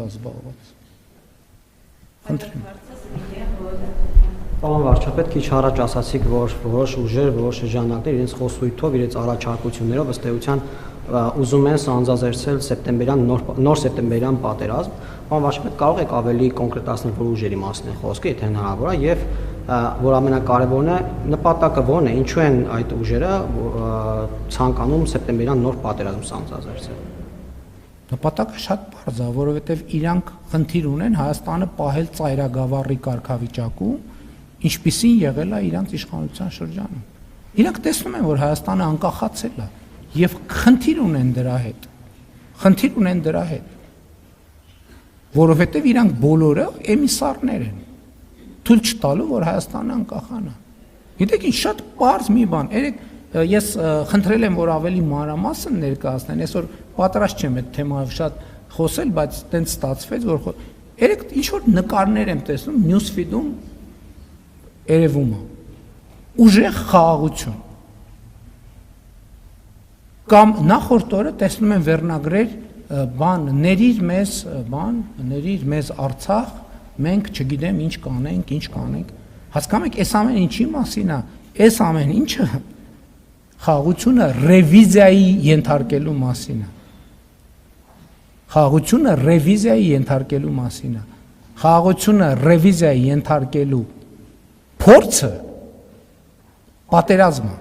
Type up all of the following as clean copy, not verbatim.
զբաղված։ Խնդրեմ։ Պարոն վարչապետ, քիչ առաջ ասացիք, որ որոշ ուժեր, որոշ շրջանակներ իրենց խոսույթով, իրենց առաջարկություններով ըստ էության ուզում են սանձազերծել նոր սեպտեմբերյան պատերազմ։ Պարոն վարչապետ, կարող եք ավելի կոնկրետացնել, որ ուժերի մասին է խոսքը, եթե հնարավոր է, եւ որ ամենակարևորն է, նպատակը ո՞րն է, ինչու են այդ ուժերը ցանկանում սեպտեմբերյան նոր պատերազմ սանձազերծել։ Նպատակը շատ պարզ է, որովհետև իրանք խնդիր ունեն Հայաստանը պահել ծայրագավառի կարգավիճակում, ինչպիսին եղել է իրանք իշխանության շրջանում։ Իրանք տեսնում են, որ Հայաստանը անկախացել է եւ խնդիր ունեն դրա հետ, որովհետև իրանք բոլորը էմիսարներ են, թույլ չտալու, որ Հայաստանը անկախանա։ Գիտեք, ինչ շատ պարզ մի բան, ես խնդրել եմ, որ ավելի մանրամասն ներկայացնեն, այսօր պատրաստ չեմ այդ թեմայով շատ խոսել, բայց տենց ստացվեց, որ երեք ինչ-որ նկարներ եմ տեսնում, նյուսֆիդում երևում է, ուժեղ խաղաղություն, կամ նախորդ օրը տեսնում եմ վերնագրեր, ներիր մեզ Արցախ, մենք չգիտեմ ինչ կանենք, հասկանում եք, այս ամեն ինչի մասին է, այս ամեն ինչը խաղաղությունը ռևիզիայի ենթարկելու մասին է։ Խաղաղությունը ռևիզիայի ենթարկելու փորձը պատերազմը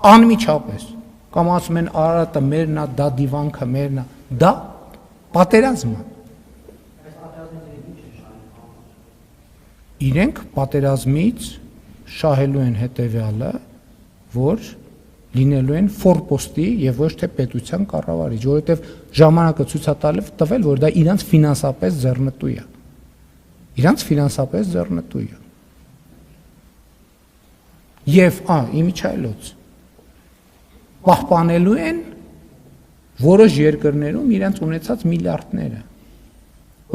անմիջապես կամ ասում են Արարատը մերն է, դա դիվանքը մերն է, դա պատերազմը։ Իրենք պատերազմից շահելու են հետևյալը, որ լինելու են ֆորպոստի եւ ոչ թե պետության կառավարիչ, որովհետեւ ժամանակը ցույց է տվել, որ դա իրանց ֆինանսապես ձեռնտու է։ Եվ իմիջայլոց պահպանելու են որոշ երկրներում իրենց ունեցած միլիարդները,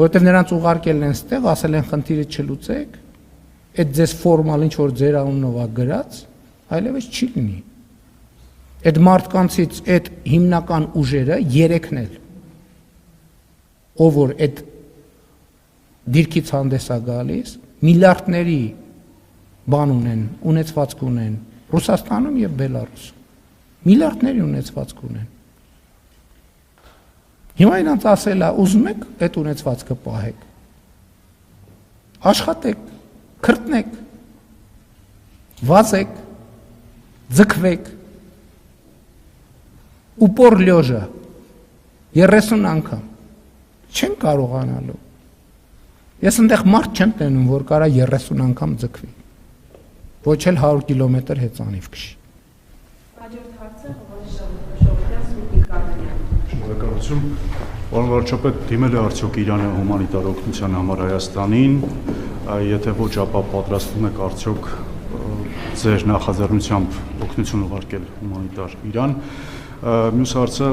որովհետեւ նրանց ուղարկել են ստեղ, ասել են խնդիրը չլուծեք, այդ ձեզ ֆորմալ ինչ որ ձեր անունով է գրած, այլևս չի լինի։ Այդ մարդկանցից այդ հիմնական ուժերը երեքն էլ, ով որ այդ դիրքից հանդես է գալիս, միլիարդների բան ունեցվածք ունեն Ռուսաստանում եւ Բելարուսում, միլիարդների ունեցվածք ունեն։ Հիմա իրանց ասել է, ուզում եք այդ ունեցվածքը պահեք, աշխատեք, քրտնեք, վազեք, ձգվեք, ուպոր լյոժը 30 անգամ չեն կարողանալու։ Ես այնտեղ մարդ չեմ տենում, որ կարա 30 անգամ ձգվի, ոչ էլ 100 կիլոմետր հեծանիվ քշի։ Հաջորդ հարցը Շողոքյան Սպուտնիկ Արմենիան։ Շնորհակալություն։ Պարոն վարչապետ, դիմել է արդյոք Իրանը հումանիտար օգնության համար Հայաստանին, եթե ոչ, ապա պատրաստվում եք արդյոք ձեր նախաձեռնությամբ օգնություն ուղարկել հումանիտար Իրան։ Մյուս հարցը